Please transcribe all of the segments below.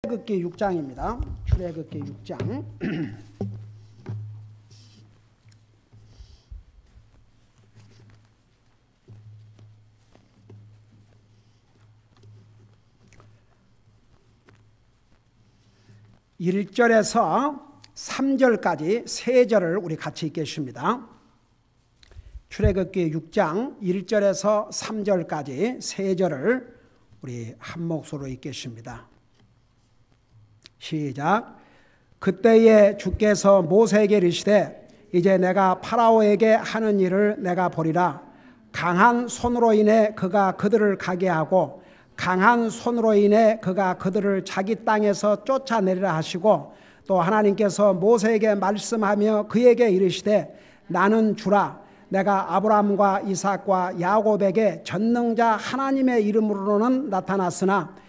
출애굽기 6장입니다. 출애굽기 6장. (1절에서) 3절까지 세 절을 우리 같이 읽겠습니다. 출애굽기 6장 1절에서 3절까지 세 절을 우리 한 목소리로 읽겠습니다. 시작. 그때에 주께서 모세에게 이르시되 이제 내가 파라오에게 하는 일을 내가 보리라. 강한 손으로 인해 그가 그들을 가게 하고 강한 손으로 인해 그가 그들을 자기 땅에서 쫓아내리라 하시고, 또 하나님께서 모세에게 말씀하며 그에게 이르시되 나는 주라. 내가 아브라함과 이삭과 야곱에게 전능자 하나님의 이름으로는 나타났으나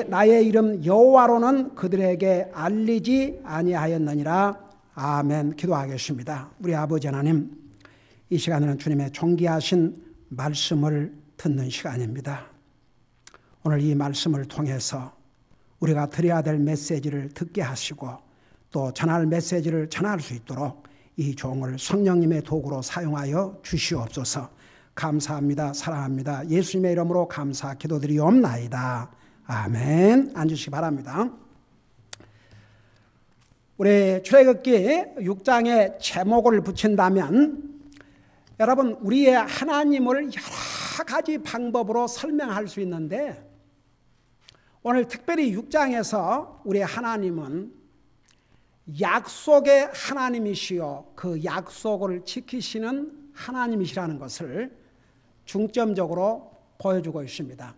나의 이름 여호와로는 그들에게 알리지 아니하였느니라. 아멘. 기도하겠습니다. 우리 아버지 하나님, 이 시간에는 주님의 존귀하신 말씀을 듣는 시간입니다. 오늘 이 말씀을 통해서 우리가 드려야 될 메시지를 듣게 하시고 또 전할 메시지를 전할 수 있도록 이 종을 성령님의 도구로 사용하여 주시옵소서. 감사합니다. 사랑합니다. 예수님의 이름으로 감사 기도드리옵나이다. 아멘. 앉으시기 바랍니다. 우리 출애굽기 6장의 제목을 붙인다면, 여러분, 우리의 하나님을 여러 가지 방법으로 설명할 수 있는데, 오늘 특별히 6장에서 우리의 하나님은 약속의 하나님이시요 그 약속을 지키시는 하나님이시라는 것을 중점적으로 보여주고 있습니다.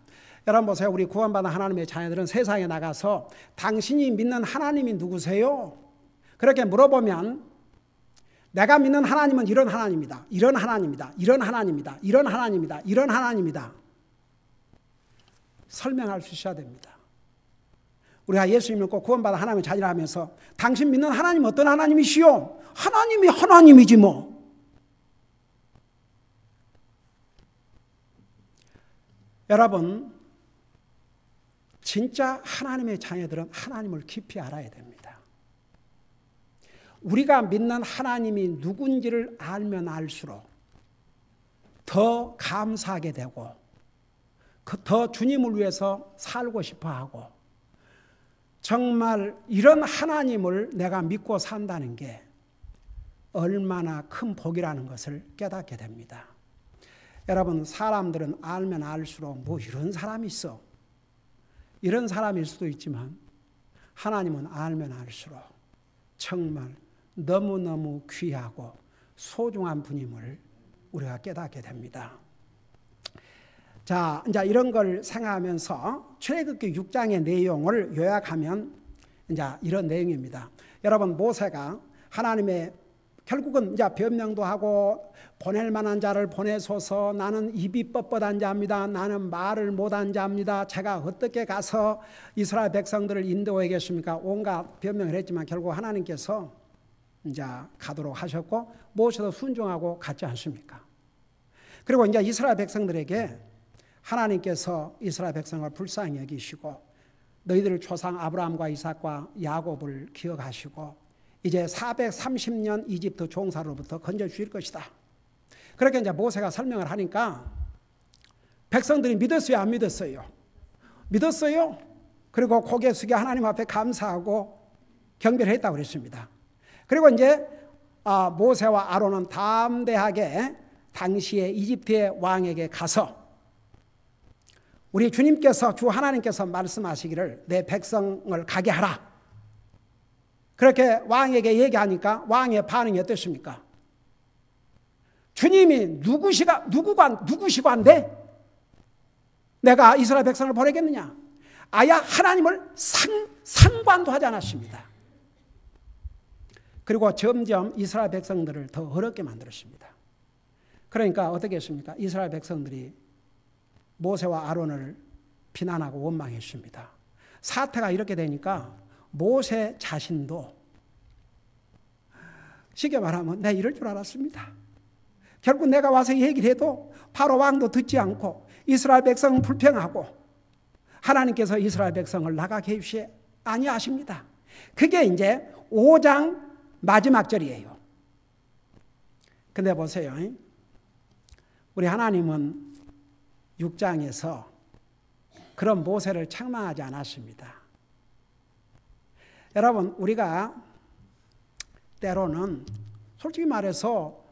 여러분 보세요. 우리 구원받은 하나님의 자녀들은 세상에 나가서 당신이 믿는 하나님이 누구세요? 그렇게 물어보면 내가 믿는 하나님은 이런 하나님이다, 이런 하나님이다, 이런 하나님이다, 이런 하나님이다, 이런 하나님이다 설명할 수 있어야 됩니다. 우리가 예수님 믿고 구원받은 하나님의 자녀라 하면서 당신 믿는 하나님 어떤 하나님이시오? 하나님이 하나님이지 뭐. 여러분, 진짜 하나님의 자녀들은 하나님을 깊이 알아야 됩니다. 우리가 믿는 하나님이 누군지를 알면 알수록 더 감사하게 되고 더 주님을 위해서 살고 싶어하고, 정말 이런 하나님을 내가 믿고 산다는 게 얼마나 큰 복이라는 것을 깨닫게 됩니다. 여러분, 사람들은 알면 알수록 뭐 이런 사람이 있어, 이런 사람일 수도 있지만 하나님은 알면 알수록 정말 너무너무 귀하고 소중한 분임을 우리가 깨닫게 됩니다. 자, 이제 이런 걸 생각하면서 출애굽기 6장의 내용을 요약하면 이제 이런 내용입니다. 여러분, 모세가 하나님의 결국은 이제 변명도 하고 보낼 만한 자를 보내소서, 나는 입이 뻣뻣한 자입니다, 나는 말을 못한 자입니다, 제가 어떻게 가서 이스라엘 백성들을 인도하겠습니까? 온갖 변명을 했지만 결국 하나님께서 이제 가도록 하셨고 모세도 순종하고 갔지 않습니까? 그리고 이제 이스라엘 백성들에게 하나님께서 이스라엘 백성을 불쌍히 여기시고 너희들 조상 아브라함과 이삭과 야곱을 기억하시고 이제 430년 이집트 종사로부터 건져주실 것이다. 그렇게 이제 모세가 설명을 하니까 백성들이 믿었어요, 안 믿었어요? 믿었어요. 그리고 고개 숙여 하나님 앞에 감사하고 경배를 했다고 그랬습니다. 그리고 이제 모세와 아론은 담대하게 당시의 이집트의 왕에게 가서 우리 주님께서, 주 하나님께서 말씀하시기를 내 백성을 가게 하라. 그렇게 왕에게 얘기하니까 왕의 반응이 어떻습니까? 주님이 누구시관데 내가 이스라엘 백성을 보내겠느냐? 아야 하나님을 상관도 하지 않았습니다. 그리고 점점 이스라엘 백성들을 더 어렵게 만들었습니다. 그러니까 어떻게 했습니까? 이스라엘 백성들이 모세와 아론을 비난하고 원망했습니다. 사태가 이렇게 되니까 모세 자신도 쉽게 말하면 내가 이럴 줄 알았습니다. 결국 내가 와서 얘기를 해도 바로 왕도 듣지 않고 이스라엘 백성은 불평하고 하나님께서 이스라엘 백성을 나가게 해주시에 아니하십니다. 그게 이제 5장 마지막 절이에요. 근데 보세요. 우리 하나님은 6장에서 그런 모세를 책망하지 않았습니다. 여러분, 우리가 때로는 솔직히 말해서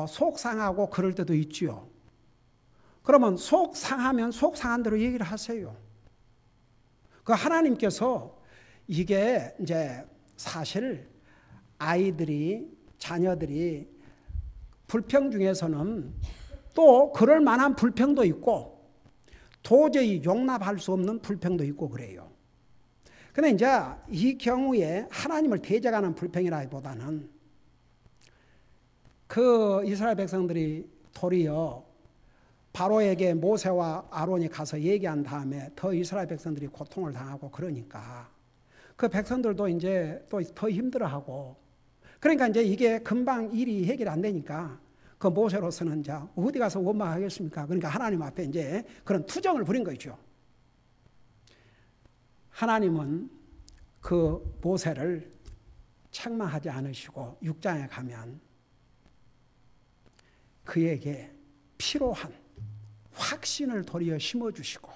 속 상하고 그럴 때도 있지요. 그러면 속 상하면 속 상한 대로 얘기를 하세요. 그 하나님께서 이게 이제 사실 아이들이, 자녀들이 불평 중에서는 또 그럴 만한 불평도 있고 도저히 용납할 수 없는 불평도 있고 그래요. 근데 이제 이 경우에 하나님을 대적하는 불평이라기보다는 그 이스라엘 백성들이 도리어 바로에게 모세와 아론이 가서 얘기한 다음에 더 이스라엘 백성들이 고통을 당하고 그러니까 그 백성들도 이제 또 더 힘들어하고 그러니까 이제 이게 금방 일이 해결 안 되니까 그 모세로서는 이제 어디 가서 원망하겠습니까? 그러니까 하나님 앞에 이제 그런 투정을 부린 거죠. 하나님은 그 모세를 책망하지 않으시고 6장에 가면 그에게 필요한 확신을 도리어 심어주시고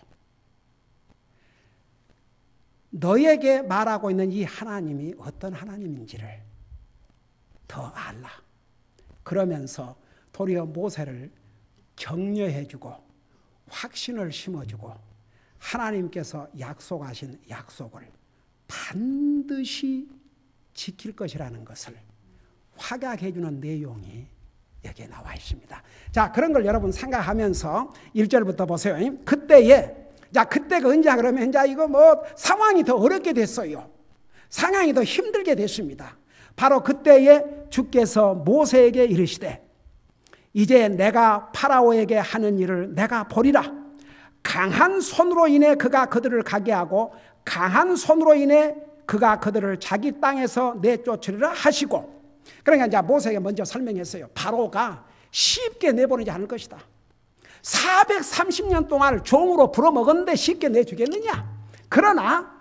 너에게 말하고 있는 이 하나님이 어떤 하나님인지를 더 알라. 그러면서 도리어 모세를 격려해주고 확신을 심어주고 하나님께서 약속하신 약속을 반드시 지킬 것이라는 것을 확약해주는 내용이 여기에 나와 있습니다. 자, 그런 걸 여러분 생각하면서 1절부터 보세요. 그때에, 자, 그때가 언제야 그러면 이제 이거 뭐 상황이 더 어렵게 됐어요. 상황이 더 힘들게 됐습니다. 바로 그때에 주께서 모세에게 이르시되 이제 내가 파라오에게 하는 일을 내가 보리라. 강한 손으로 인해 그가 그들을 가게 하고 강한 손으로 인해 그가 그들을 자기 땅에서 내쫓으리라 하시고 그러니까 이제 모세에게 먼저 설명했어요. 바로가 쉽게 내보내지 않을 것이다. 430년 동안 종으로 불어먹었는데 쉽게 내주겠느냐? 그러나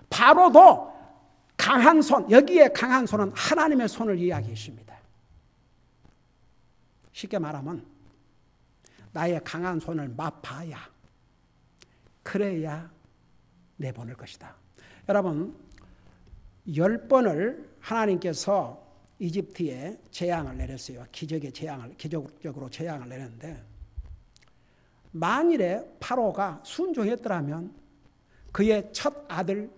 바로도 강한 손, 여기에 강한 손은 하나님의 손을 이야기했습니다. 쉽게 말하면 나의 강한 손을 맛봐야 그래야 내보낼 것이다. 여러분 10번을 하나님께서 이집트에 재앙을 내렸어요. 기적적으로 재앙을 내렸는데 만일에 파로가 순종했더라면 그의 첫 아들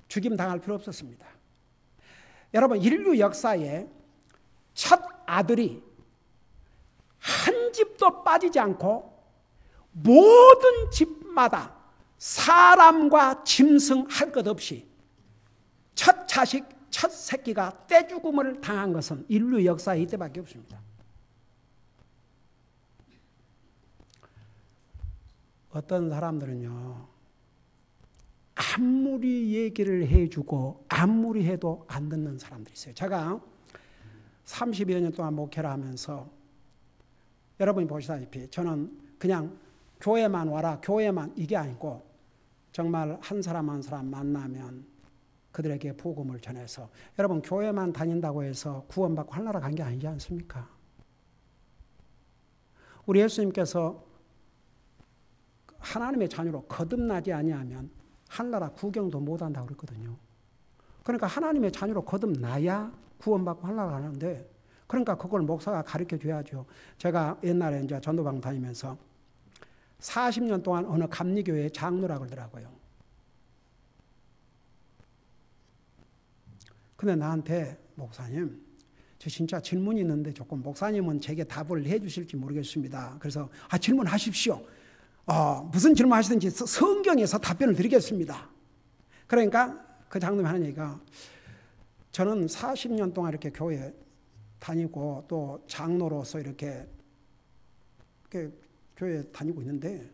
죽임당할 필요 없었습니다. 여러분 인류 역사에 첫 아들이 한 집도 빠지지 않고 모든 집마다 사람과 짐승 할 것 없이 첫 자식, 첫 새끼가 떼죽음을 당한 것은 인류 역사에 이때밖에 없습니다. 어떤 사람들은요, 아무리 얘기를 해주고 아무리 해도 안 듣는 사람들이 있어요. 제가 30여 년 동안 목회를 하면서 여러분이 보시다시피 저는 그냥 교회만 와라, 교회만 이게 아니고 정말 한 사람 한 사람 만나면 그들에게 복음을 전해서 여러분 교회만 다닌다고 해서 구원받고 하늘나라 간 게 아니지 않습니까? 우리 예수님께서 하나님의 자녀로 거듭나지 아니하면 하늘나라 구경도 못한다고 그랬거든요. 그러니까 하나님의 자녀로 거듭나야 구원받고 하늘나라 가는데 그러니까 그걸 목사가 가르쳐 줘야죠. 제가 옛날에 이제 전도방 다니면서 40년 동안 어느 감리교회 장로라 그러더라고요. 근데 나한테 목사님 저 진짜 질문이 있는데 조금 목사님은 제게 답을 해 주실지 모르겠습니다. 그래서 질문하십시오. 무슨 질문 하시든지 성경에서 답변을 드리겠습니다. 그러니까 그 장로님 하는 얘기가 저는 40년 동안 이렇게 교회 다니고 또 장로로서 이렇게 교회 다니고 있는데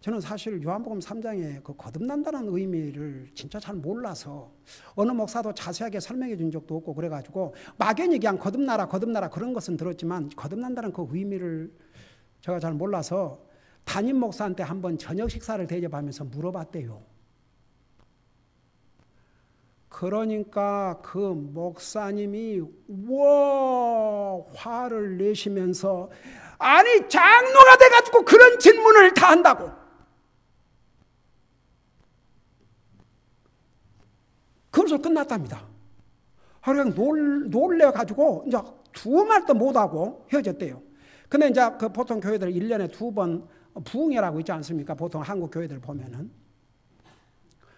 저는 사실 요한복음 3장에 그 거듭난다는 의미를 진짜 잘 몰라서 어느 목사도 자세하게 설명해 준 적도 없고 그래가지고 막연히 그냥 거듭나라 그런 것은 들었지만 거듭난다는 그 의미를 제가 잘 몰라서 담임 목사한테 한번 저녁 식사를 대접하면서 물어봤대요. 그러니까 그 목사님이 와 화를 내시면서 아니 장로가 돼가지고 그런 질문을 다 한다고. 그것으로 끝났답니다. 그냥 놀래가지고 이제 두 말도 못하고 헤어졌대요. 근데 이제 그 보통 교회들 1년에 2번 부흥회라고 있지 않습니까? 보통 한국 교회들 보면은.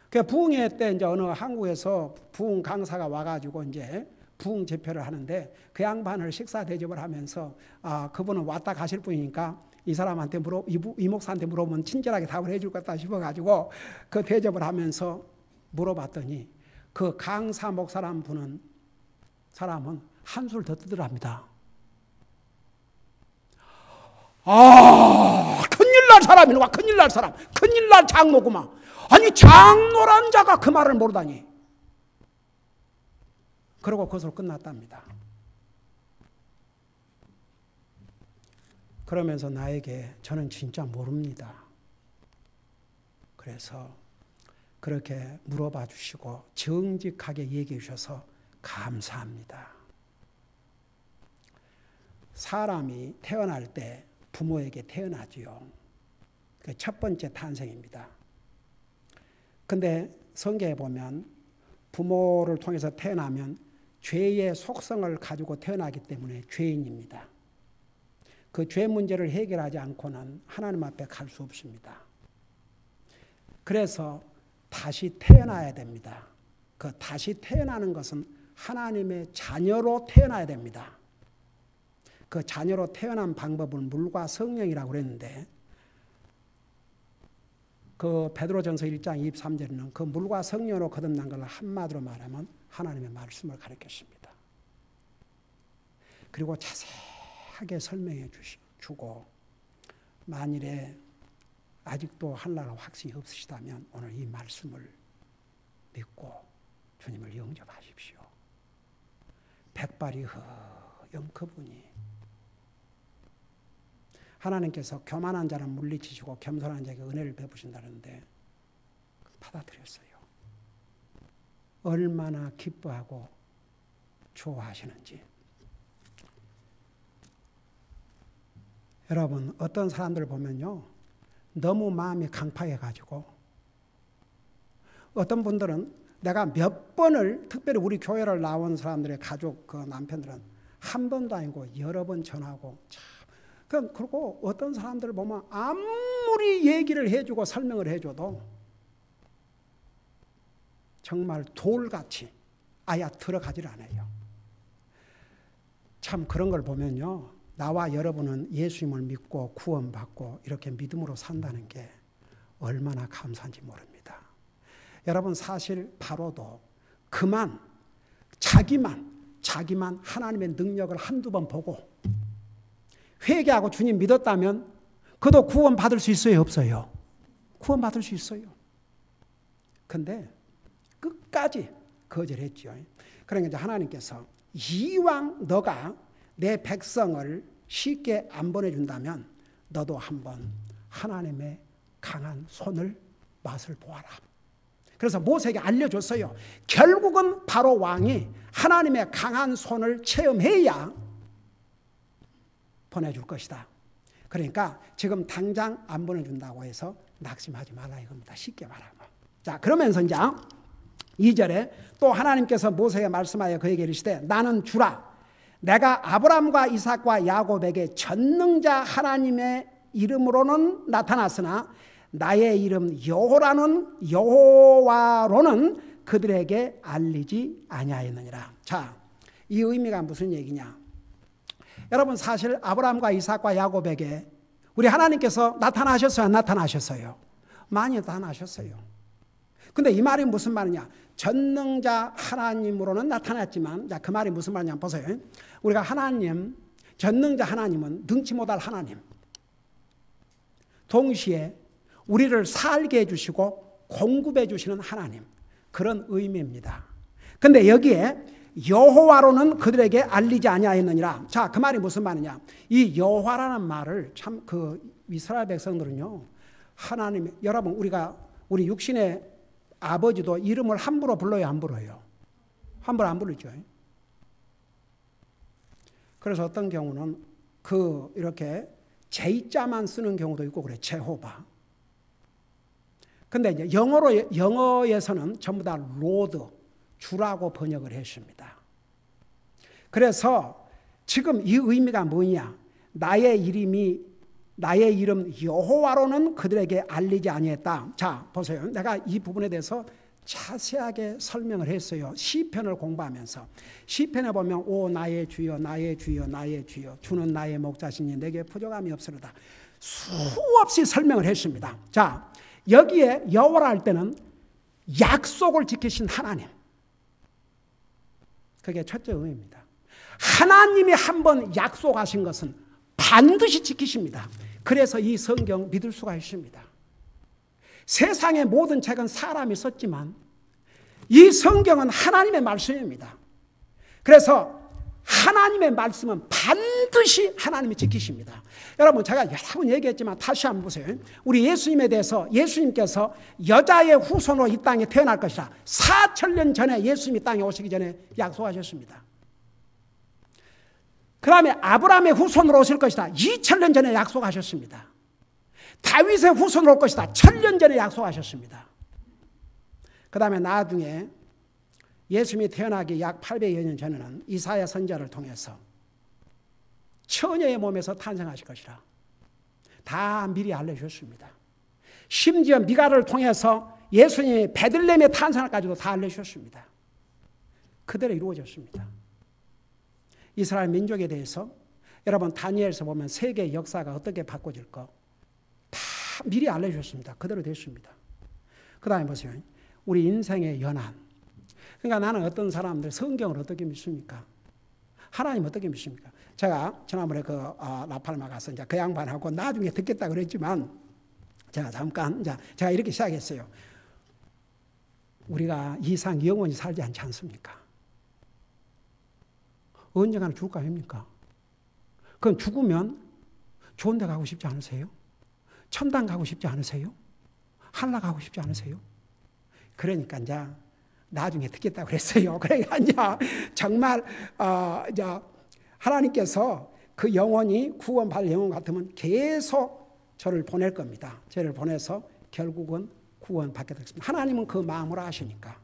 그 부흥회 때 이제 어느 한국에서 부흥 강사가 와가지고 이제 부흥 제표를 하는데 그 양반을 식사 대접을 하면서 그분은 왔다 가실 분이니까 이 사람한테 이 목사한테 물어보면 친절하게 답을 해줄 것 같다 싶어가지고 그 대접을 하면서 물어봤더니 그 강사 목사라는 사람은 한술 더 뜨더랍니다. 큰일 날 사람이네. 큰일 날 사람. 큰일 날 장로구만. 아니 장로란 자가 그 말을 모르다니. 그러고 그것으로 끝났답니다. 그러면서 나에게 저는 진짜 모릅니다. 그래서 그렇게 물어봐 주시고 정직하게 얘기해 주셔서 감사합니다. 사람이 태어날 때 부모에게 태어나지요. 그 첫 번째 탄생입니다. 근데 성경에 보면 부모를 통해서 태어나면 죄의 속성을 가지고 태어나기 때문에 죄인입니다. 그 죄 문제를 해결하지 않고는 하나님 앞에 갈 수 없습니다. 그래서 다시 태어나야 됩니다. 그 다시 태어나는 것은 하나님의 자녀로 태어나야 됩니다. 그 자녀로 태어난 방법은 물과 성령이라고 그랬는데 그 베드로전서 1장 23절에는 그 물과 성령으로 거듭난 걸 한마디로 말하면 하나님의 말씀을 가르쳤습니다. 그리고 자세하게 설명해 주고 만일에 아직도 하려고 확신이 없으시다면 오늘 이 말씀을 믿고 주님을 영접하십시오. 백발이 허영 그분이 하나님께서 교만한 자는 물리치시고 겸손한 자에게 은혜를 베푸신다는데 받아들였어요. 얼마나 기뻐하고 좋아하시는지. 여러분 어떤 사람들 보면요 너무 마음이 강팍해가지고 어떤 분들은 내가 몇 번을 특별히 우리 교회를 나온 사람들의 가족 그 남편들은 한 번도 아니고 여러 번 전하고 그리고 어떤 사람들을 보면 아무리 얘기를 해주고 설명을 해줘도 정말 돌같이 아예 들어가질 않아요. 참 그런 걸 보면요 나와 여러분은 예수님을 믿고 구원받고 이렇게 믿음으로 산다는 게 얼마나 감사한지 모릅니다. 여러분 사실 바로도 자기만 하나님의 능력을 한두 번 보고 회개하고 주님 믿었다면 그도 구원받을 수 있어요 없어요? 구원받을 수 있어요. 근데 끝까지 거절했죠. 그러니까 이제 하나님께서 이왕 너가 내 백성을 쉽게 안 보내준다면 너도 한번 하나님의 강한 손을 맛을 보아라. 그래서 모세에게 알려줬어요. 결국은 바로 왕이 하나님의 강한 손을 체험해야 보내줄 것이다. 그러니까 지금 당장 안 보내준다고 해서 낙심하지 말라 이겁니다. 쉽게 말하면. 자 그러면서 이제 2절에 또 하나님께서 모세에게 말씀하여 그에게 이르시되 나는 주라. 내가 아브라함과 이삭과 야곱에게 전능자 하나님의 이름으로는 나타났으나 나의 이름 여호와로는 그들에게 알리지 아니하였느니라. 자, 이 의미가 무슨 얘기냐? 여러분 사실 아브라함과 이삭과 야곱에게 우리 하나님께서 나타나셨어요? 안 나타나셨어요? 많이 나타나셨어요. 근데 이 말이 무슨 말이냐? 전능자 하나님으로는 나타났지만 자, 그 말이 무슨 말이냐 보세요. 우리가 하나님, 전능자 하나님은 능치 못할 하나님. 동시에 우리를 살게 해주시고 공급해 주시는 하나님. 그런 의미입니다. 근데 여기에 여호와로는 그들에게 알리지 아니하였느니라. 자, 그 말이 무슨 말이냐? 이 여호와라는 말을 참 그 이스라엘 백성들은요. 하나님, 여러분 우리 육신의 아버지도 이름을 함부로 불러요, 안 불러요? 함부로 안 부르죠. 그래서 어떤 경우는 이렇게 제자만 쓰는 경우도 있고 그래. 제호바. 근데 이제 영어에서는 전부 다 로드, 주라고 번역을 했습니다. 그래서 지금 이 의미가 뭐냐? 나의 이름 여호와로는 그들에게 알리지 아니했다. 자, 보세요. 내가 이 부분에 대해서 자세하게 설명을 했어요. 시편을 공부하면서. 시편에 보면 오 나의 주여 나의 주여 나의 주여 주는 나의 목자시니 내게 부족함이 없으리다. 수없이 설명을 했습니다. 자, 여기에 여호와라 할 때는 약속을 지키신 하나님. 그게 첫째 의미입니다. 하나님이 한번 약속하신 것은 반드시 지키십니다. 그래서 이 성경 믿을 수가 있습니다. 세상의 모든 책은 사람이 썼지만 이 성경은 하나님의 말씀입니다. 그래서 하나님의 말씀은 반드시 하나님이 지키십니다. 여러분 제가 여러 번 얘기했지만 다시 한번 보세요. 우리 예수님에 대해서 예수님께서 여자의 후손으로 이 땅에 태어날 것이라 4,000년 전에 예수님이 땅에 오시기 전에 약속하셨습니다. 그 다음에 아브라함의 후손으로 오실 것이다. 2,000년 전에 약속하셨습니다. 다윗의 후손으로 올 것이다. 1,000년 전에 약속하셨습니다. 그 다음에 나중에 예수님이 태어나기 약 800여 년 전에는 이사야 선지자를 통해서 처녀의 몸에서 탄생하실 것이라 다 미리 알려주셨습니다. 심지어 미가를 통해서 예수님이 베들레헴의 탄생을까지도 다 알려주셨습니다. 그대로 이루어졌습니다. 이스라엘 민족에 대해서 여러분 다니엘서 보면 세계의 역사가 어떻게 바꿔질 거 다 미리 알려주셨습니다. 그대로 됐습니다. 그 다음에 보세요. 우리 인생의 연한. 그러니까 나는 어떤 사람들 성경을 어떻게 믿습니까? 하나님 어떻게 믿습니까? 제가 지난번에 라팔마 가서 이제 그 양반하고 나중에 듣겠다 그랬지만 제가 잠깐 제가 이렇게 시작했어요. 우리가 이상 영원히 살지 않지 않습니까? 언젠가는 죽을 거 아닙니까? 그럼 죽으면 좋은 데 가고 싶지 않으세요? 천당 가고 싶지 않으세요? 하늘나라 가고 싶지 않으세요? 그러니까 이제 나중에 듣겠다고 그랬어요. 그러니까 이제 정말 이제 하나님께서 그 영혼이 구원받을 영혼 같으면 계속 저를 보낼 겁니다. 저를 보내서 결국은 구원받게 되겠습니다. 하나님은 그 마음으로 아시니까.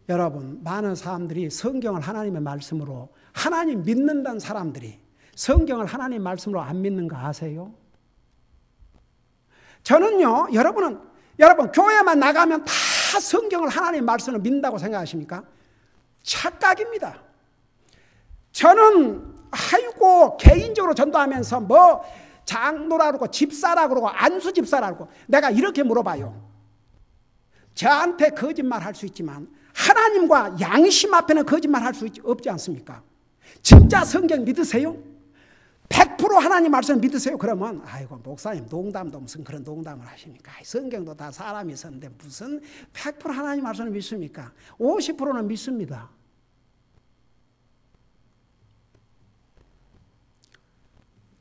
여러분, 많은 사람들이 성경을 하나님의 말씀으로 하나님 믿는다는 사람들이 성경을 하나님 말씀으로 안 믿는 거 아세요? 저는요, 여러분 교회만 나가면 다 성경을 하나님 말씀을 믿는다고 생각하십니까? 착각입니다. 저는 개인적으로 전도하면서 뭐 장로라 그러고 집사라 그러고 안수 집사라 그러고 내가 이렇게 물어봐요. 저한테 거짓말 할 수 있지만 하나님과 양심 앞에는 거짓말 할 수 없지 않습니까? 진짜 성경 믿으세요? 100% 하나님 말씀 믿으세요? 그러면 아이고 목사님 농담도 무슨 그런 농담을 하십니까? 성경도 다 사람이 썼는데 무슨 100% 하나님 말씀을 믿습니까? 50%는 믿습니다.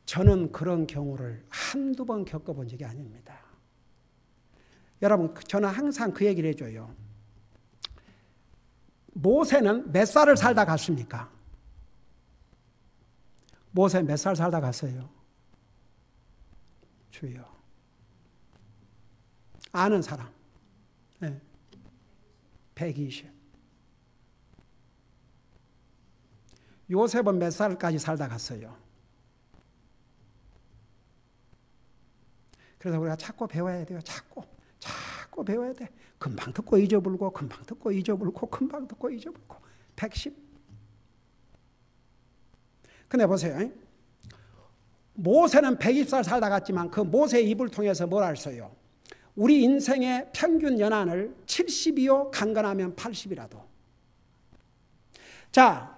저는 그런 경우를 한두 번 겪어본 적이 아닙니다. 여러분 저는 항상 그 얘기를 해줘요. 모세는 몇 살을 살다 갔습니까? 모세 몇 살 살다 갔어요? 주여. 아는 사람. 네. 120. 요셉은 몇 살까지 살다 갔어요? 그래서 우리가 자꾸 배워야 돼요. 자꾸 배워야 돼. 금방 듣고 잊어버리고 금방 듣고 잊어버리고 금방 듣고 잊어버리고 110. 근데 보세요. 모세는 120살 살다 갔지만 그 모세의 입을 통해서 뭘 알았어요? 우리 인생의 평균 연한을 70이요 강건하면 80이라도. 자,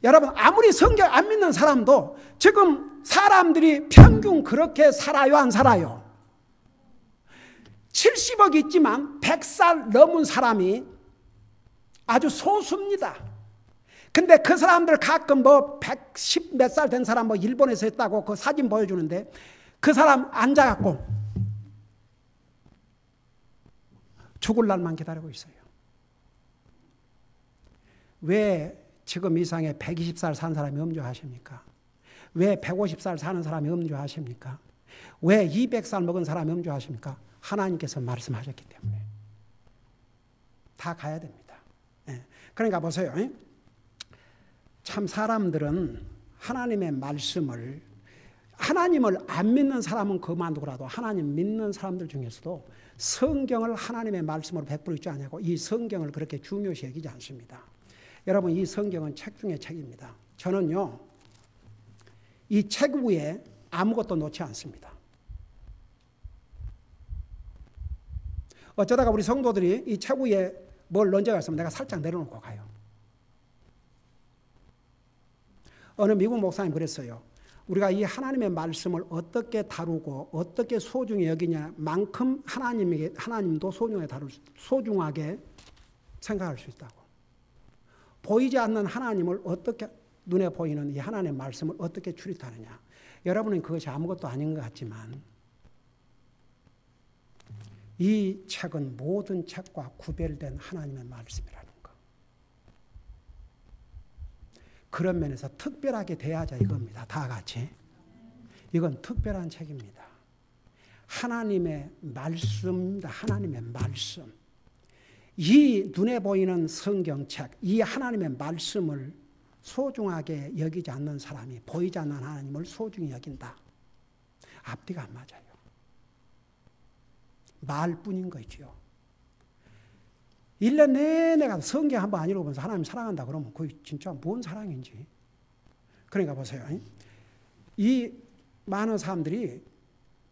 여러분 아무리 성경 안 믿는 사람도 지금 사람들이 평균 그렇게 살아요 안 살아요? 70억 있지만 100살 넘은 사람이 아주 소수입니다. 근데 그 사람들 가끔 뭐 110 몇 살 된 사람 뭐 일본에서 했다고 그 사진 보여주는데 그 사람 앉아갖고 죽을 날만 기다리고 있어요. 왜 지금 이 상에 120살 산 사람이 염려하십니까? 왜 150살 사는 사람이 염려하십니까? 왜 200살 먹은 사람이 염려하십니까? 하나님께서 말씀하셨기 때문에. 다 가야 됩니다. 그러니까 보세요. 참 사람들은 하나님의 말씀을, 하나님을 안 믿는 사람은 그만두고라도 하나님 믿는 사람들 중에서도 성경을 하나님의 말씀으로 100% 읽지 않냐고 이 성경을 그렇게 중요시 여기지 않습니다. 여러분, 이 성경은 책 중에 책입니다. 저는요, 이 책 위에 아무것도 놓지 않습니다. 어쩌다가 우리 성도들이 이 책 위에 뭘 얹어가 있으면 내가 살짝 내려놓고 가요. 어느 미국 목사님 그랬어요. 우리가 이 하나님의 말씀을 어떻게 다루고 어떻게 소중히 여기냐만큼 하나님도 소중하게 생각할 수 있다고. 보이지 않는 하나님을 어떻게, 눈에 보이는 이 하나님의 말씀을 어떻게 추리하느냐. 여러분은 그것이 아무것도 아닌 것 같지만 이 책은 모든 책과 구별된 하나님의 말씀이라는 거. 그런 면에서 특별하게 대하자 이겁니다. 다 같이. 이건 특별한 책입니다. 하나님의 말씀입니다. 하나님의 말씀. 이 눈에 보이는 성경책, 이 하나님의 말씀을 소중하게 여기지 않는 사람이 보이지 않는 하나님을 소중히 여긴다. 앞뒤가 안 맞아요. 말뿐인 거죠. 1년 내내 가서 성경 한번 안 읽어보면서 하나님 사랑한다 그러면 그게 진짜 뭔 사랑인지. 그러니까 보세요. 이 많은 사람들이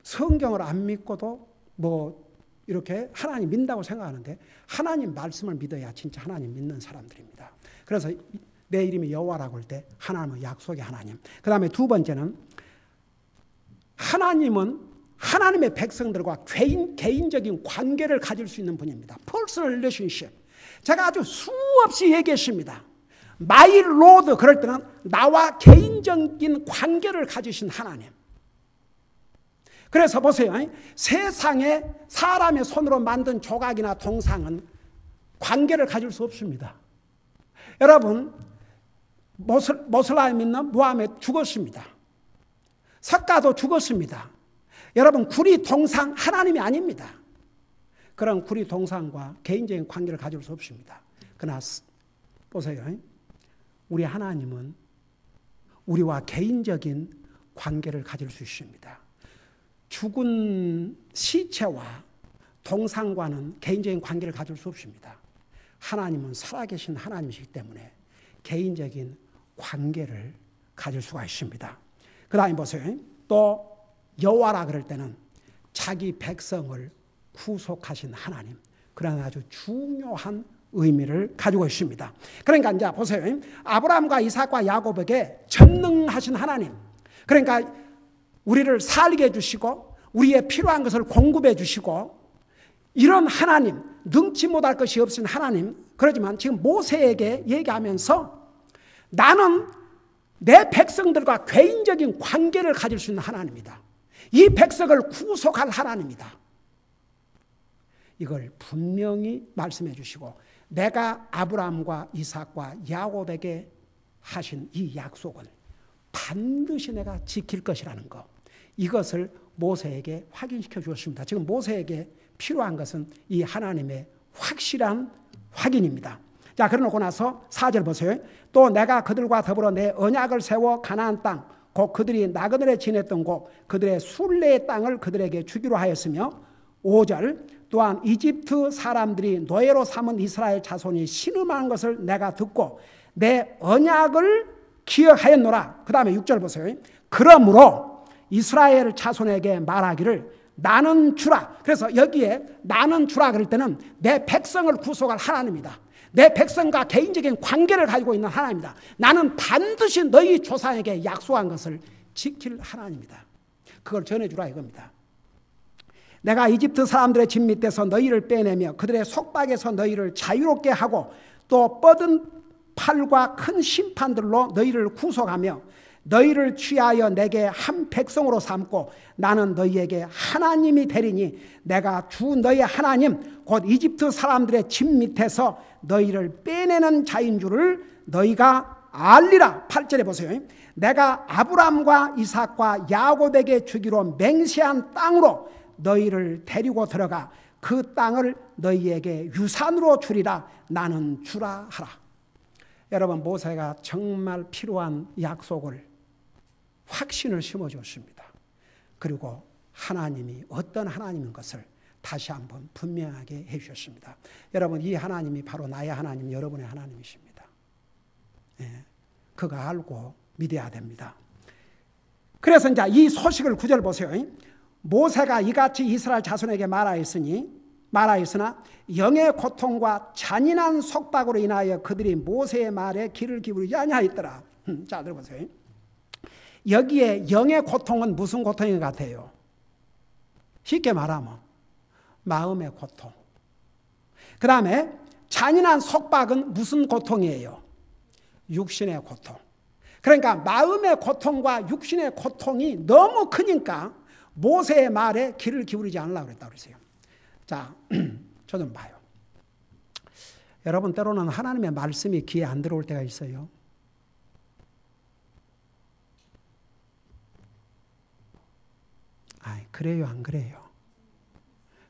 성경을 안 믿고도 뭐 이렇게 하나님 믿는다고 생각하는데 하나님 말씀을 믿어야 진짜 하나님 믿는 사람들입니다. 그래서 내 이름이 여호와라고 할 때 하나님은 약속의 하나님. 그 다음에 두 번째는 하나님은 하나님의 백성들과 개인적인 관계를 가질 수 있는 분입니다. Personal relationship. 제가 아주 수없이 얘기했습니다. My Lord 그럴 때는 나와 개인적인 관계를 가지신 하나님. 그래서 보세요. 세상에 사람의 손으로 만든 조각이나 동상은 관계를 가질 수 없습니다. 여러분, 모슬라임 믿는 무하메드 죽었습니다. 석가도 죽었습니다. 여러분, 구리 동상 하나님이 아닙니다. 그런 구리 동상과 개인적인 관계를 가질 수 없습니다. 그러나 보세요. 우리 하나님은 우리와 개인적인 관계를 가질 수 있습니다. 죽은 시체와 동상과는 개인적인 관계를 가질 수 없습니다. 하나님은 살아계신 하나님이시기 때문에 개인적인 관계를 가질 수가 있습니다. 그 다음에 보세요. 또 여호와라 그럴 때는 자기 백성을 구속하신 하나님. 그런 아주 중요한 의미를 가지고 있습니다. 그러니까 이제 보세요. 아브라함과 이삭과 야곱에게 전능하신 하나님. 그러니까 우리를 살게 해주시고 우리의 필요한 것을 공급해 주시고 이런 하나님, 능치 못할 것이 없으신 하나님. 그러지만 지금 모세에게 얘기하면서 나는 내 백성들과 개인적인 관계를 가질 수 있는 하나님이다. 이 백성을 구속할 하나님이다. 이걸 분명히 말씀해 주시고 내가 아브라함과 이삭과 야곱에게 하신 이 약속을 반드시 내가 지킬 것이라는 것. 이것을 모세에게 확인시켜 주었습니다. 지금 모세에게 필요한 것은 이 하나님의 확실한 확인입니다. 자, 그러고 나서 4절 보세요. 또 내가 그들과 더불어 내 언약을 세워 가나안 땅, 곧 그들이 나그네에 지냈던 곳, 그들의 순례의 땅을 그들에게 주기로 하였으며 5절 또한 이집트 사람들이 노예로 삼은 이스라엘 자손이 신음하는 것을 내가 듣고 내 언약을 기억하였노라. 그 다음에 6절 보세요. 그러므로 이스라엘 자손에게 말하기를 나는 주라. 그래서 여기에 나는 주라 그럴 때는 내 백성을 구속할 하나님이다. 내 백성과 개인적인 관계를 가지고 있는 하나님이다. 나는 반드시 너희 조상에게 약속한 것을 지킬 하나님이다. 그걸 전해주라 이겁니다. 내가 이집트 사람들의 집 밑에서 너희를 빼내며 그들의 속박에서 너희를 자유롭게 하고 또 뻗은 팔과 큰 심판들로 너희를 구속하며 너희를 취하여 내게 한 백성으로 삼고 나는 너희에게 하나님이 되리니 내가 주 너희 하나님 곧 이집트 사람들의 집 밑에서 너희를 빼내는 자인 줄을 너희가 알리라. 8절에 보세요. 내가 아브람과 이삭과 야곱에게 주기로 맹세한 땅으로 너희를 데리고 들어가 그 땅을 너희에게 유산으로 주리라. 나는 주라 하라. 여러분, 모세가 정말 필요한 약속을, 확신을 심어줬습니다. 그리고 하나님이 어떤 하나님인 것을 다시 한번 분명하게 해주셨습니다. 여러분, 이 하나님이 바로 나의 하나님, 여러분의 하나님이십니다. 예, 그거 알고 믿어야 됩니다. 그래서 이제 이 소식을 9절 보세요. 모세가 이같이 이스라엘 자손에게 말하였으나 영의 고통과 잔인한 속박으로 인하여 그들이 모세의 말에 귀를 기울이지 아니하였더라. 자, 들어보세요. 여기에 영의 고통은 무슨 고통인 것 같아요? 쉽게 말하면 마음의 고통. 그 다음에 잔인한 속박은 무슨 고통이에요? 육신의 고통. 그러니까 마음의 고통과 육신의 고통이 너무 크니까 모세의 말에 귀를 기울이지 않으려고 그랬다고 그랬어요. 자, 저 좀 봐요. 여러분, 때로는 하나님의 말씀이 귀에 안 들어올 때가 있어요. 그래요, 안 그래요?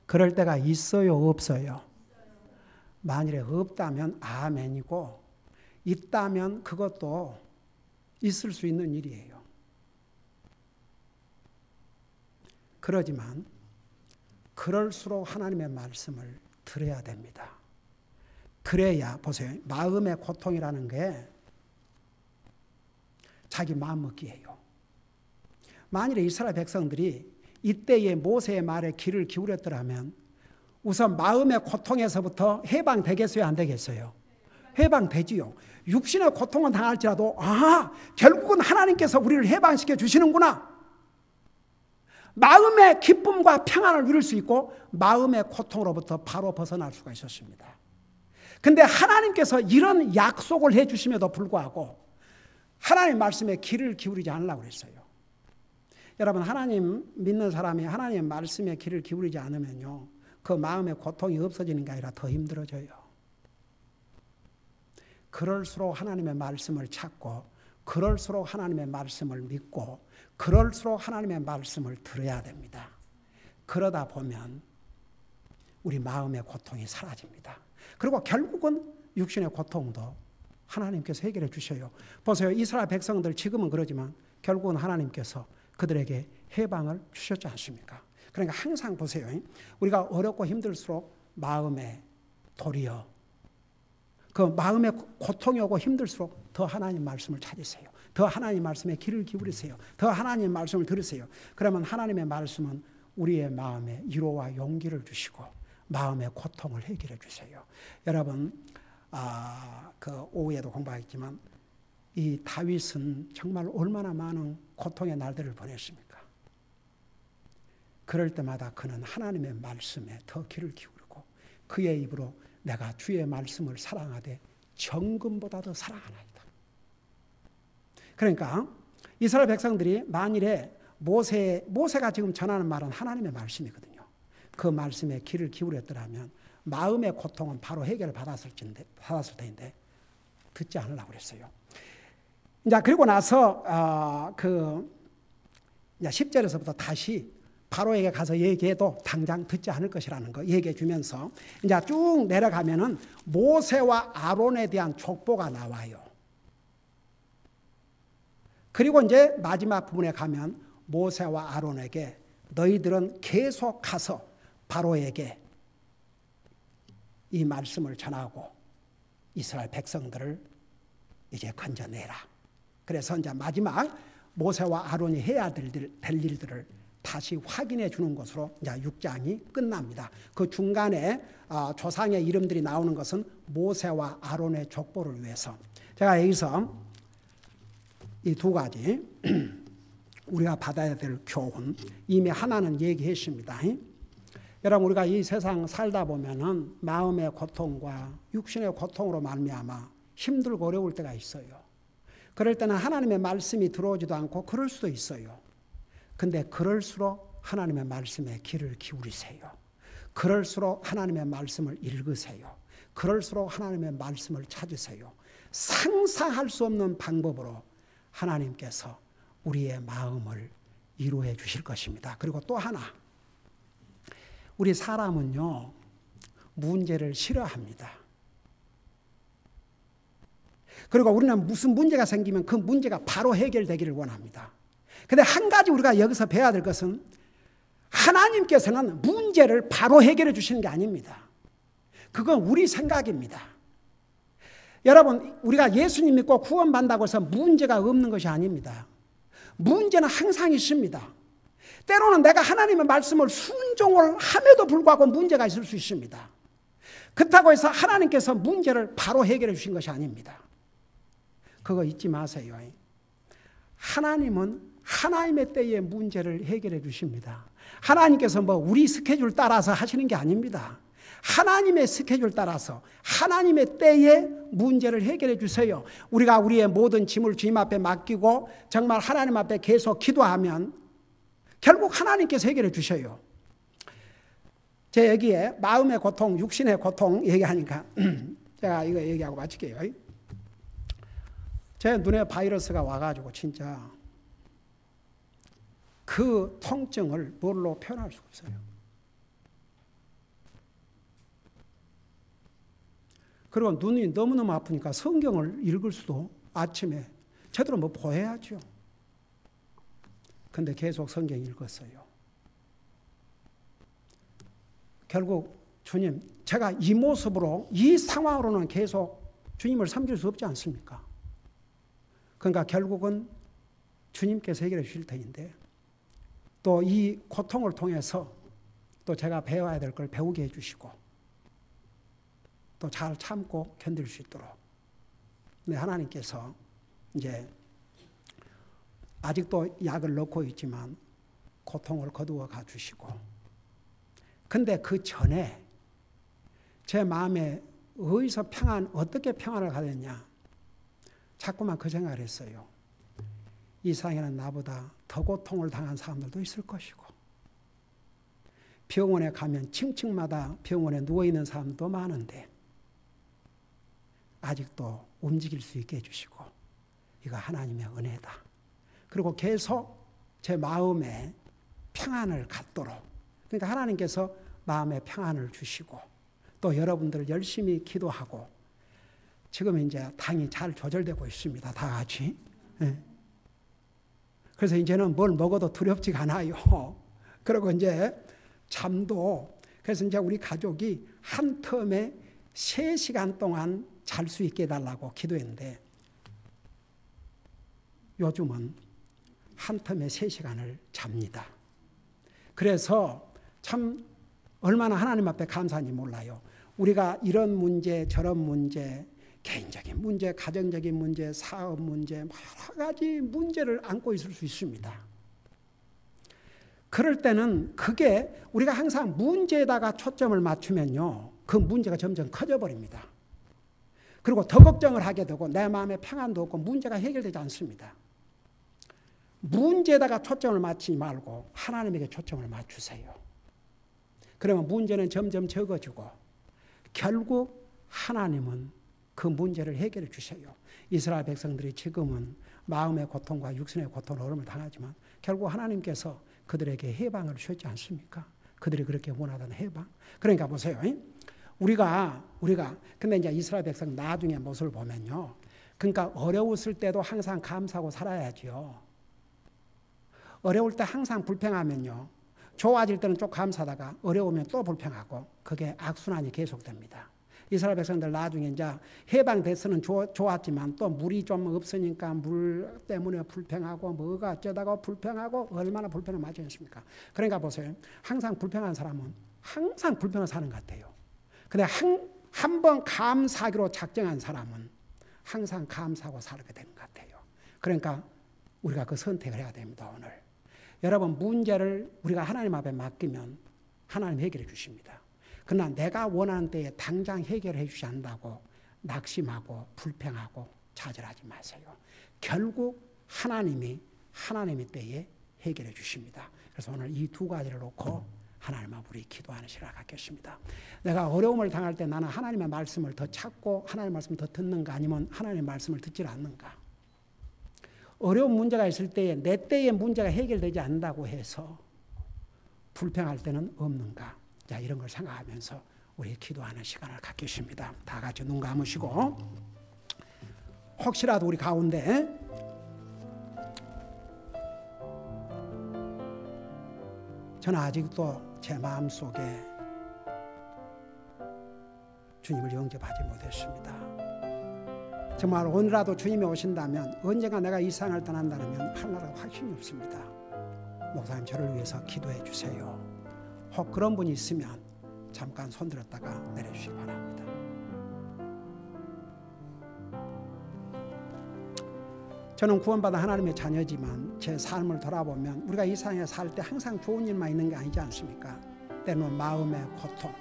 그럴 때가 있어요, 없어요? 만일에 없다면 아멘이고, 있다면 그것도 있을 수 있는 일이에요. 그러지만 그럴수록 하나님의 말씀을 들어야 됩니다. 그래야, 보세요, 마음의 고통이라는 게 자기 마음먹기예요. 만일에 이스라엘 백성들이 이때의 모세의 말에 귀를 기울였더라면 우선 마음의 고통에서부터 해방되겠어요, 안 되겠어요? 해방되지요. 육신의 고통은 당할지라도 결국은 하나님께서 우리를 해방시켜 주시는구나. 마음의 기쁨과 평안을 누릴 수 있고 마음의 고통으로부터 바로 벗어날 수가 있었습니다. 근데 하나님께서 이런 약속을 해 주심에도 불구하고 하나님 말씀에 귀를 기울이지 않으려고 그랬어요. 여러분, 하나님 믿는 사람이 하나님의 말씀에 귀를 기울이지 않으면요, 그 마음의 고통이 없어지는 게 아니라 더 힘들어져요. 그럴수록 하나님의 말씀을 찾고, 그럴수록 하나님의 말씀을 믿고, 그럴수록 하나님의 말씀을 들어야 됩니다. 그러다 보면 우리 마음의 고통이 사라집니다. 그리고 결국은 육신의 고통도 하나님께서 해결해 주셔요. 보세요, 이스라엘 백성들 지금은 그러지만 결국은 하나님께서 그들에게 해방을 주셨지 않습니까? 그러니까 항상 보세요. 우리가 어렵고 힘들수록 마음에 도리어 그 마음에 고통이 오고 힘들수록 더 하나님 말씀을 찾으세요. 더 하나님 말씀에 귀를 기울이세요. 더 하나님 말씀을 들으세요. 그러면 하나님의 말씀은 우리의 마음에 위로와 용기를 주시고 마음의 고통을 해결해 주세요. 여러분, 그 오후에도 공부하겠지만 이 다윗은 정말 얼마나 많은 고통의 날들을 보냈습니까? 그럴 때마다 그는 하나님의 말씀에 더 귀를 기울이고 그의 입으로 내가 주의 말씀을 사랑하되 정금보다 더 사랑하나이다. 그러니까 이스라엘 백성들이 만일에 모세가 지금 전하는 말은 하나님의 말씀이거든요. 그 말씀에 귀를 기울였더라면 마음의 고통은 바로 해결을 받았을 텐데 듣지 않으려고 그랬어요. 이제 그리고 나서 10절에서부터 다시 바로에게 가서 얘기해도 당장 듣지 않을 것이라는 거 얘기해 주면서 이제 쭉 내려가면은 모세와 아론에 대한 족보가 나와요. 그리고 이제 마지막 부분에 가면 모세와 아론에게 너희들은 계속 가서 바로에게 이 말씀을 전하고 이스라엘 백성들을 이제 건져내라. 그래서 이제 마지막 모세와 아론이 해야 될 일들을 다시 확인해 주는 것으로 이제 6장이 끝납니다. 그 중간에 조상의 이름들이 나오는 것은 모세와 아론의 족보를 위해서. 제가 여기서 이 두 가지 우리가 받아야 될 교훈, 이미 하나는 얘기했습니다. 여러분, 우리가 이 세상 살다 보면은 마음의 고통과 육신의 고통으로 말미암아 힘들고 어려울 때가 있어요. 그럴 때는 하나님의 말씀이 들어오지도 않고 그럴 수도 있어요. 근데 그럴수록 하나님의 말씀에 귀를 기울이세요. 그럴수록 하나님의 말씀을 읽으세요. 그럴수록 하나님의 말씀을 찾으세요. 상상할 수 없는 방법으로 하나님께서 우리의 마음을 이루어 주실 것입니다. 그리고 또 하나, 우리 사람은요, 문제를 싫어합니다. 그리고 우리는 무슨 문제가 생기면 그 문제가 바로 해결되기를 원합니다. 근데 한 가지 우리가 여기서 배워야 될 것은 하나님께서는 문제를 바로 해결해 주시는 게 아닙니다. 그건 우리 생각입니다. 여러분, 우리가 예수님 믿고 구원받는다고 해서 문제가 없는 것이 아닙니다. 문제는 항상 있습니다. 때로는 내가 하나님의 말씀을 순종을 함에도 불구하고 문제가 있을 수 있습니다. 그렇다고 해서 하나님께서 문제를 바로 해결해 주신 것이 아닙니다. 그거 잊지 마세요. 하나님은 하나님의 때에 문제를 해결해 주십니다. 하나님께서 우리 스케줄 따라서 하시는 게 아닙니다. 하나님의 스케줄 따라서 하나님의 때에 문제를 해결해 주세요. 우리가 우리의 모든 짐을 주님 앞에 맡기고 정말 하나님 앞에 계속 기도하면 결국 하나님께서 해결해 주셔요. 제 여기에 마음의 고통, 육신의 고통 얘기하니까 제가 이거 얘기하고 마칠게요. 제 눈에 바이러스가 와가지고 진짜 그 통증을 뭘로 표현할 수가 없어요. 그리고 눈이 너무너무 아프니까 성경을 읽을 수도 아침에 제대로 보여야죠. 근데 계속 성경 읽었어요. 결국 주님, 제가 이 모습으로 이 상황으로는 계속 주님을 섬길 수 없지 않습니까? 그러니까 결국은 주님께서 해결해 주실 터인데 또 이 고통을 통해서 또 제가 배워야 될 걸 배우게 해주시고 또 잘 참고 견딜 수 있도록. 근데 하나님께서 이제 아직도 약을 넣고 있지만 고통을 거두어 가주시고, 근데 그 전에 제 마음에 어디서 어떻게 평안을 가졌냐, 자꾸만 그 생각을 했어요. 이 세상에는 나보다 더 고통을 당한 사람들도 있을 것이고, 병원에 가면 층층마다 병원에 누워있는 사람도 많은데 아직도 움직일 수 있게 해주시고, 이거 하나님의 은혜다. 그리고 계속 제 마음에 평안을 갖도록, 그러니까 하나님께서 마음에 평안을 주시고 또 여러분들 열심히 기도하고, 지금 이제 당이 잘 조절되고 있습니다. 다 같이. 네. 그래서 이제는 뭘 먹어도 두렵지가 않아요. 그리고 이제 잠도, 그래서 이제 우리 가족이 한 텀에 3시간 동안 잘 수 있게 해달라고 기도했는데 요즘은 한 텀에 3시간을 잡니다. 그래서 참 얼마나 하나님 앞에 감사한지 몰라요. 우리가 이런 문제 저런 문제, 개인적인 문제, 가정적인 문제, 사업 문제, 여러 가지 문제를 안고 있을 수 있습니다. 그럴 때는 그게 우리가 항상 문제에다가 초점을 맞추면요, 그 문제가 점점 커져버립니다. 그리고 더 걱정을 하게 되고 내 마음에 평안도 없고 문제가 해결되지 않습니다. 문제에다가 초점을 맞추지 말고 하나님에게 초점을 맞추세요. 그러면 문제는 점점 적어지고 결국 하나님은 그 문제를 해결해 주셔요. 이스라엘 백성들이 지금은 마음의 고통과 육신의 고통을 어려움을 당하지만 결국 하나님께서 그들에게 해방을 주셨지 않습니까? 그들이 그렇게 원하던 해방. 그러니까 보세요. 우리가 근데 이제 이스라엘 백성 나중에 모습을 보면요, 그러니까 어려웠을 때도 항상 감사하고 살아야죠. 어려울 때 항상 불평하면요, 좋아질 때는 좀 감사하다가 어려우면 또 불평하고, 그게 악순환이 계속됩니다. 이스라엘 백성들 나중에 이제 해방돼서는 좋았지만 또 물이 좀 없으니까 물 때문에 불평하고 뭐가 어쩌다가 불평하고, 얼마나 불평을 많이 했습니까? 그러니까 보세요. 항상 불평한 사람은 항상 불평을 사는 것 같아요. 근데 한 번 감사하기로 작정한 사람은 항상 감사하고 살게 되는 것 같아요. 그러니까 우리가 그 선택을 해야 됩니다. 오늘 여러분, 문제를 우리가 하나님 앞에 맡기면 하나님 해결해 주십니다. 그러나 내가 원하는 때에 당장 해결해 주지 않는다고 낙심하고 불평하고 좌절하지 마세요. 결국 하나님의 때에 해결해 주십니다. 그래서 오늘 이 두 가지를 놓고 하나님 앞 우리 기도하는 시간을 갖겠습니다. 내가 어려움을 당할 때 나는 하나님의 말씀을 더 찾고 하나님의 말씀을 더 듣는가, 아니면 하나님의 말씀을 듣질 않는가. 어려운 문제가 있을 때에 내 때의 문제가 해결되지 않는다고 해서 불평할 때는 없는가. 자, 이런 걸 생각하면서 우리 기도하는 시간을 갖겠습니다. 다 같이 눈 감으시고, 혹시라도 우리 가운데 저는 아직도 제 마음속에 주님을 영접하지 못했습니다. 정말 오늘라도 주님이 오신다면, 언젠가 내가 이 세상을 떠난다면 하나라도 확신이 없습니다. 목사님, 저를 위해서 기도해 주세요. 혹 그런 분이 있으면 잠깐 손들었다가 내려주시기 바랍니다. 저는 구원받은 하나님의 자녀지만 제 삶을 돌아보면 우리가 이 세상에 살 때 항상 좋은 일만 있는 게 아니지 않습니까? 때로는 마음의 고통,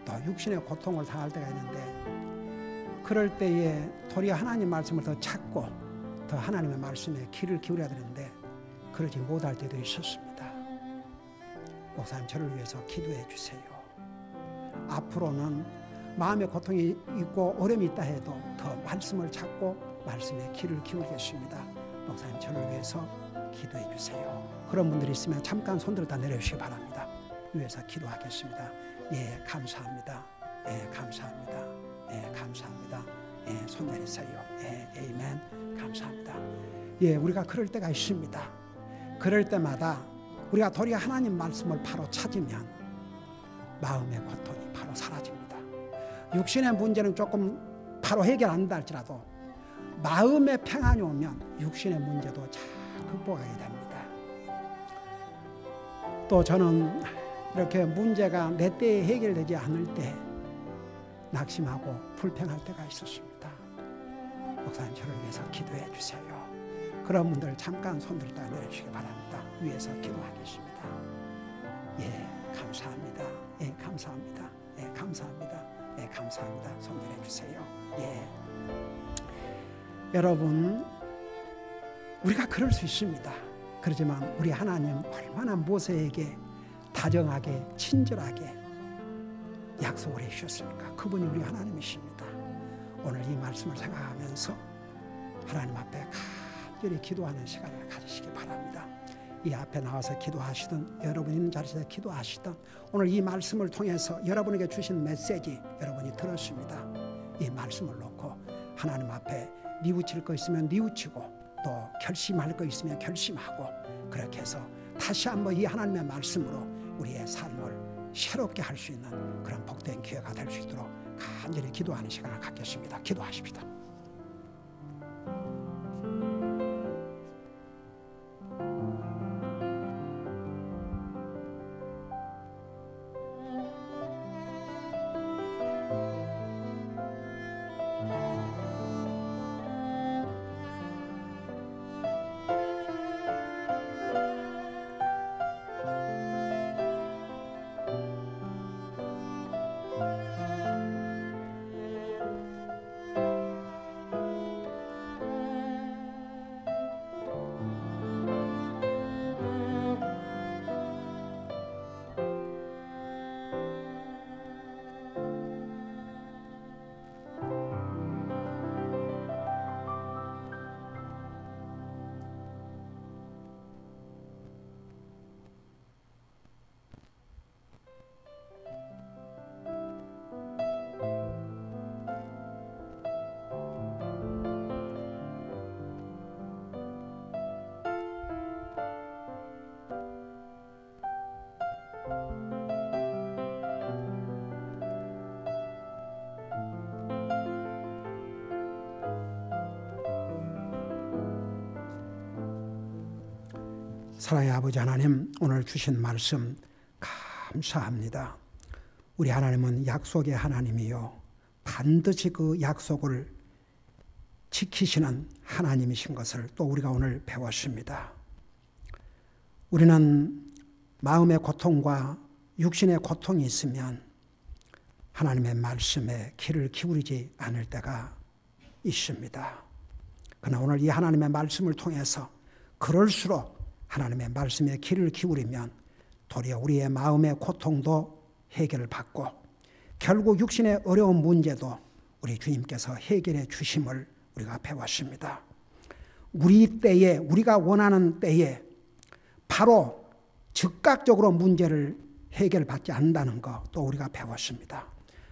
또 육신의 고통을 당할 때가 있는데, 그럴 때에 도리어 하나님 말씀을 더 찾고 더 하나님의 말씀에 귀를 기울여야 되는데 그러지 못할 때도 있었습니다. 목사님, 저를 위해서 기도해 주세요. 앞으로는 마음의 고통이 있고 어려움이 있다 해도 더 말씀을 찾고 말씀에 귀를 기울이겠습니다. 목사님, 저를 위해서 기도해 주세요. 그런 분들이 있으면 잠깐 손들었다 내려주시기 바랍니다. 위해서 기도하겠습니다. 예, 감사합니다. 예, 감사합니다. 예, 감사합니다. 예, 손 내리세요. 예, 에이멘. 감사합니다. 예, 우리가 그럴 때가 있습니다. 그럴 때마다 우리가 도리어 하나님 말씀을 바로 찾으면 마음의 고통이 바로 사라집니다. 육신의 문제는 조금 바로 해결 안 된다 할지라도 마음의 평안이 오면 육신의 문제도 잘 극복하게 됩니다. 또 저는 이렇게 문제가 내 때에 해결되지 않을 때 낙심하고 불평할 때가 있었습니다. 목사님, 저를 위해서 기도해 주세요. 그런 분들 잠깐 손들다 내려주시기 바랍니다. 위해서 기도하겠습니다. 예, 감사합니다. 예, 감사합니다. 예, 감사합니다. 예, 감사합니다. 손 내려주세요. 예. 여러분, 우리가 그럴 수 있습니다. 그렇지만 우리 하나님 얼마나 모세에게 다정하게 친절하게 약속을 해주셨습니까? 그분이 우리 하나님이십니다. 오늘 이 말씀을 생각하면서 하나님 앞에 간절히 기도하는 시간을 가지시기 바랍니다. 이 앞에 나와서 기도하시든 여러분 있는 자리에서 기도하시든 오늘 이 말씀을 통해서 여러분에게 주신 메시지 여러분이 들었습니다. 이 말씀을 놓고 하나님 앞에 뉘우칠 거 있으면 뉘우치고 또 결심할 거 있으면 결심하고, 그렇게 해서 다시 한번 이 하나님의 말씀으로 우리의 삶을 새롭게 할 수 있는 그런 복된 기회가 될 수 있도록 간절히 기도하는 시간을 갖겠습니다. 기도하십시다. 사랑의 아버지 하나님, 오늘 주신 말씀 감사합니다. 우리 하나님은 약속의 하나님이요, 반드시 그 약속을 지키시는 하나님이신 것을 또 우리가 오늘 배웠습니다. 우리는 마음의 고통과 육신의 고통이 있으면 하나님의 말씀에 귀를 기울이지 않을 때가 있습니다. 그러나 오늘 이 하나님의 말씀을 통해서 그럴수록 하나님의 말씀에 귀를 기울이면 도리어 우리의 마음의 고통도 해결을 받고 결국 육신의 어려운 문제도 우리 주님께서 해결해 주심을 우리가 배웠습니다. 우리 때에, 우리가 원하는 때에 바로 즉각적으로 문제를 해결받지 않는다는 것 또 우리가 배웠습니다.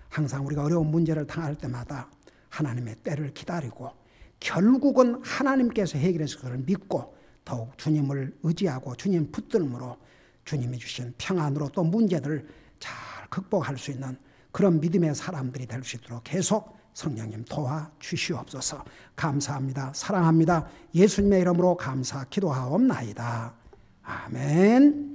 항상 우리가 어려운 문제를 당할 때마다 하나님의 때를 기다리고 결국은 하나님께서 해결해서 그걸 믿고 더욱 주님을 의지하고 주님 붙들므로 주님이 주신 평안으로 또 문제들을 잘 극복할 수 있는 그런 믿음의 사람들이 될 수 있도록 계속 성령님 도와주시옵소서. 감사합니다. 사랑합니다. 예수님의 이름으로 감사 기도하옵나이다. 아멘.